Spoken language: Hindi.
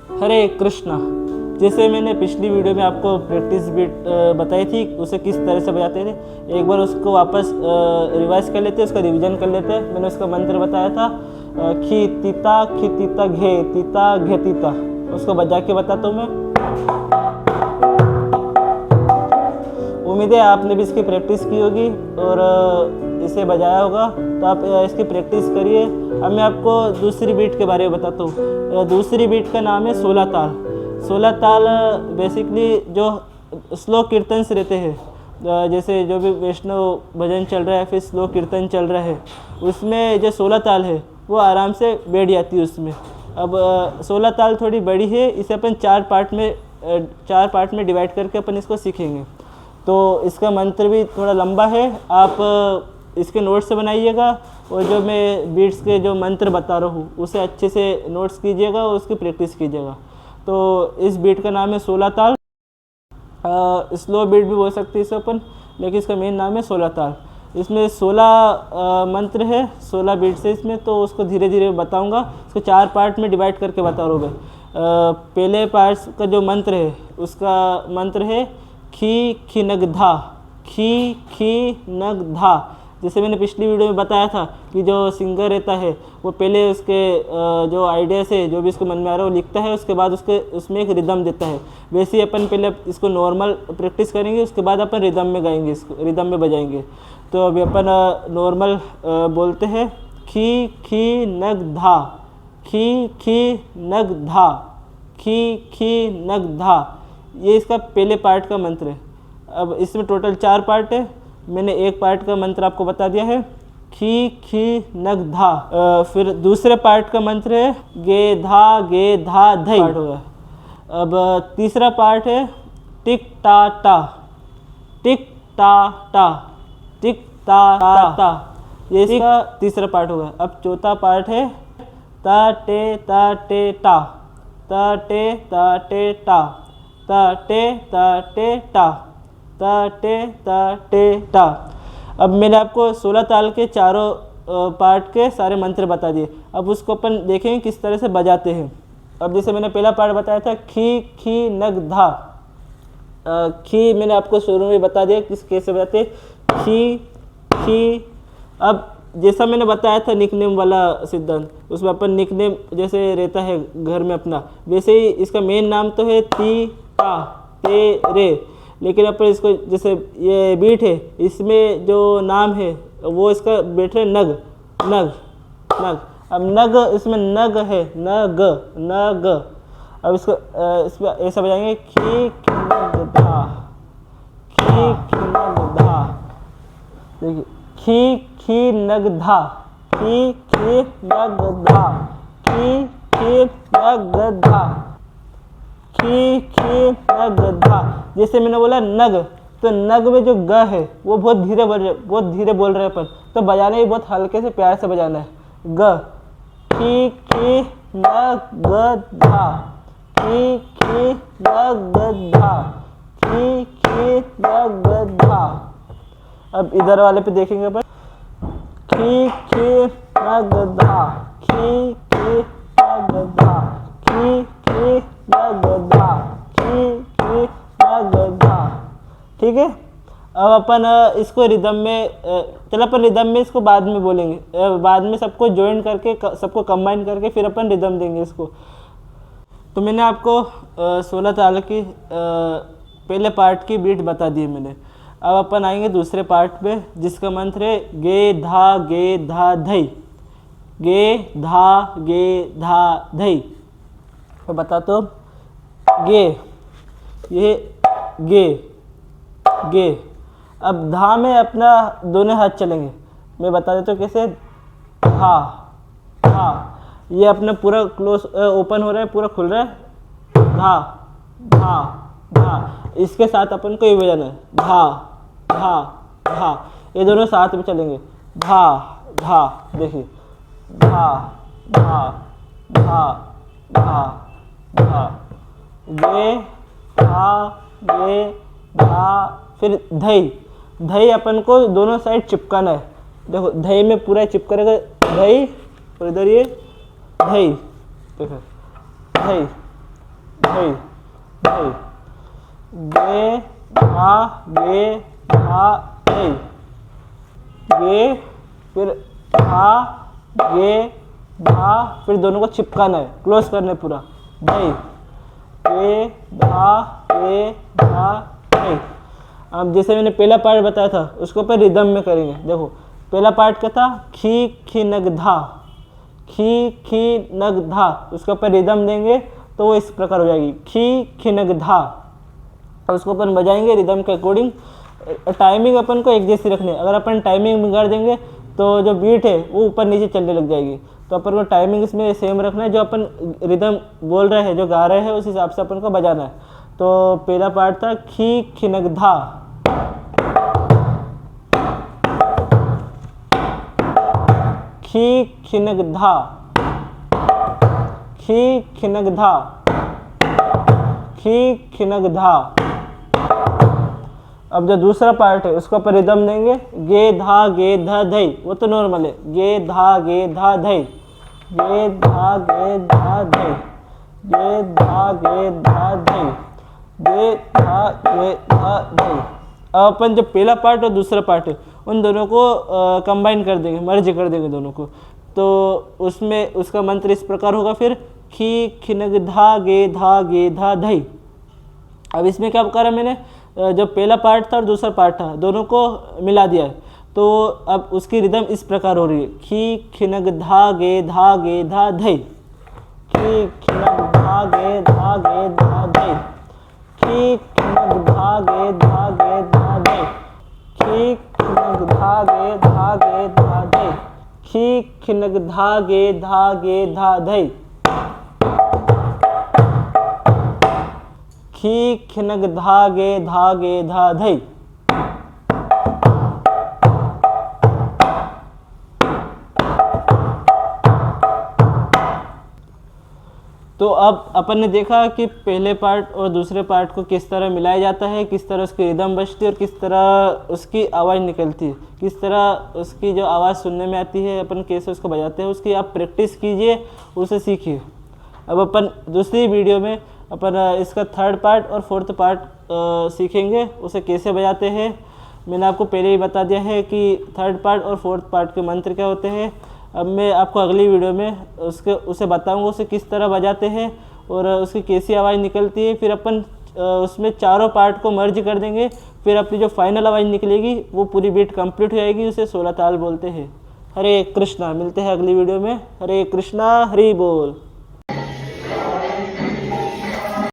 हरे कृष्णा। जैसे मैंने पिछली वीडियो में आपको प्रैक्टिस बीट बताई थी, उसे किस तरह से बजाते थे, एक बार उसको वापस रिवाइज कर लेते हैं, उसका रिवीजन कर लेते हैं। मैंने उसका मंत्र बताया था, खी तीता घे तीता। उसको बजा के बताता हूँ मैं। उम्मीद है आपने भी इसकी प्रैक्टिस की होगी और इसे बजाया होगा, तो आप इसकी प्रैक्टिस करिए। अब मैं आपको दूसरी बीट के बारे में बताता हूँ। दूसरी बीट का नाम है 16 ताल। 16 ताल बेसिकली जो स्लो कीर्तन से रहते हैं, जैसे जो भी वैष्णव भजन चल रहा है, फिर स्लो कीर्तन चल रहा है, उसमें जो 16 ताल है वो आराम से बैठ जाती है उसमें। अब 16 ताल थोड़ी बड़ी है, इसे अपन 4 पार्ट में डिवाइड करके अपन इसको सीखेंगे। तो इसका मंत्र भी थोड़ा लंबा है, आप इसके नोट्स से बनाइएगा और जो मैं बीट्स के जो मंत्र बता रहा हूँ उसे अच्छे से नोट्स कीजिएगा और उसकी प्रैक्टिस कीजिएगा। तो इस बीट का नाम है 16 ताल। स्लो बीट भी बोल सकते हैं इसे अपन, लेकिन इसका मेन नाम है 16 ताल। इसमें 16 मंत्र है, 16 बीट्स है इसमें, तो उसको धीरे धीरे बताऊंगा। इसको 4 पार्ट में डिवाइड करके बता रहा हूँ मैं। पहले पार्ट का जो मंत्र है उसका मंत्र है खी नग धा, खी नग धा। जैसे मैंने पिछली वीडियो में बताया था कि जो सिंगर रहता है वो पहले उसके जो आइडियाज़ है, जो भी उसको मन में आ रहा है वो लिखता है, उसके बाद उसमें एक रिदम देता है। वैसे ही अपन पहले इसको नॉर्मल प्रैक्टिस करेंगे, उसके बाद अपन रिदम में गाएंगे, इसको रिदम में बजाएंगे। तो अभी अपन नॉर्मल बोलते हैं खी नग धा, खी नग धा, खी नग धा। ये इसका पहले पार्ट का मंत्र है। अब इसमें टोटल 4 पार्ट है, मैंने एक पार्ट का मंत्र आपको बता दिया है, खी नग धा। फिर दूसरे पार्ट का मंत्र है गे धा धई पार्ट होगा। अब तीसरा पार्ट है टिक टा टा, टिक टा टा, टिक टा टा। ये इसका तीसरा पार्ट होगा। अब चौथा पार्ट है ता टे टा, ता टे टा, ता टे टा। अब मैंने आपको 16 ताल के चारों पार्ट के सारे मंत्र बता दिए। अब उसको अपन देखेंगे किस तरह से बजाते हैं। अब जैसे मैंने पहला पार्ट बताया था खी नग धा, खी मैंने आपको शुरू में बता दिया कैसे बजाते खी। अब जैसा मैंने बताया था निकनेम वाला सिद्धांत, उसमें अपन निकनेम जैसे रहता है घर में अपना, वैसे ही इसका मेन नाम तो है ती ता ते रे, लेकिन अपन इसको जैसे ये बीट है इसमें जो नाम है वो इसका बैठ रहे नग। अब नग इसमें नग है, नग। अब इसको इसमें ऐसा बजाएंगे खी नग धा, देखिए खी नग धा, खी नग धा, खी नग धा, खी नग धा। जैसे मैंने बोला नग, तो नग में जो ग है वो बहुत धीरे बोल रहे हैं अपन, तो बजाना ही बहुत हल्के से प्यार से बजाना है। ग खी नग धा, खी नग धा, खी नग धा। अब इधर वाले पे देखेंगे अपन खी नग धा, खी नग धा, खी नग धा, खी नग धा। ठीक है। अब अपन इसको रिदम में चलो अपन रिदम में इसको बाद में बोलेंगे, बाद में सबको ज्वाइन करके सबको कंबाइन करके फिर अपन रिदम देंगे इसको। तो मैंने आपको 16 ताल की पहले पार्ट की बीट बता दी मैंने। अब अपन आएंगे दूसरे पार्ट पे, जिसका मंत्र है गे धा धई, गे धा धई। तो बता तो गे, ये गे। अब धा में अपना दोनों हाथ चलेंगे, मैं बता देता हूँ कैसे। धा, ये अपना पूरा क्लोज ओपन हो रहा है, पूरा खुल रहा है। धा, इसके साथ अपन को ये बजाना है धा। ये दोनों साथ में चलेंगे। धा, देखिए धा, गे धा। फिर धई अपन को दोनों साइड चिपकाना है। देखो धई में पूरा चिपका रहेगा धई, और इधर ये धई, देखो धई। धई धई, गे धा गे धा धई, गे फिर धा गे धा, फिर दोनों को चिपकाना है, क्लोज करना है पूरा, धई गे धा गे धा धई। अब जैसे मैंने पहला पार्ट बताया था उसको ऊपर रिदम में करेंगे। देखो पहला पार्ट क्या था, खी खी नग धा, खी खी नग धा, उसके ऊपर रिदम देंगे तो वो इस प्रकार हो जाएगी, खी खी नग धा। और उसको अपन बजाएंगे रिदम के अकॉर्डिंग। टाइमिंग अपन को एक जैसी रखनी है, अगर अपन टाइमिंग बिगाड़ देंगे तो जो बीट है वो ऊपर नीचे चलने लग जाएगी। तो अपन को टाइमिंग इसमें सेम रखना है, जो अपन रिदम बोल रहे हैं, जो गा रहे हैं, उस हिसाब से अपन को बजाना है। तो पहला पार्ट था खी खिनग धा, खी खिनग धा, खी खिनग धा, खी खिनग धा। अब जो दूसरा पार्ट है उसको अपन रिदम देंगे, गे धा धई, वो तो नॉर्मल है, गे धा धई, गे धा धई, गे धा धई, गे धा धई। अब अपन जो पहला पार्ट और दूसरा पार्ट है उन दोनों को कंबाइन कर देंगे, मर्ज कर देंगे दोनों को। तो उसमें उसका मंत्र इस प्रकार होगा फिर, खी खिनग धा धा धई। अब इसमें क्या करा मैंने, जो पहला पार्ट था और दूसरा पार्ट था दोनों को मिला दिया है। तो अब उसकी रिदम इस प्रकार हो रही है, खी खिनग धा धा धई, खी खिनग धा धा धई, खी खिनग धा धा धई, खी खिनग धा धा धई, खी खिनग धा धा धई, खी खिनग धा धा धई। तो अब अपन ने देखा कि पहले पार्ट और दूसरे पार्ट को किस तरह मिलाया जाता है, किस तरह उसकी रिदम बजती है और किस तरह उसकी आवाज़ निकलती है, किस तरह उसकी जो आवाज़ सुनने में आती है, अपन कैसे उसको बजाते हैं, उसकी आप प्रैक्टिस कीजिए, उसे सीखिए। अब अपन दूसरी वीडियो में अपन इसका थर्ड पार्ट और फोर्थ पार्ट सीखेंगे, उसे कैसे बजाते हैं। मैंने आपको पहले ही बता दिया है कि थर्ड पार्ट और फोर्थ पार्ट के मंत्र क्या होते हैं। अब मैं आपको अगली वीडियो में उसे बताऊंगा उसे किस तरह बजाते हैं और उसकी कैसी आवाज़ निकलती है। फिर अपन उसमें चारों पार्ट को मर्ज कर देंगे, फिर अपनी जो फाइनल आवाज़ निकलेगी वो पूरी बीट कंप्लीट हो जाएगी, उसे 16 ताल बोलते हैं। हरे कृष्णा, मिलते हैं अगली वीडियो में। हरे कृष्णा, हरि बोल।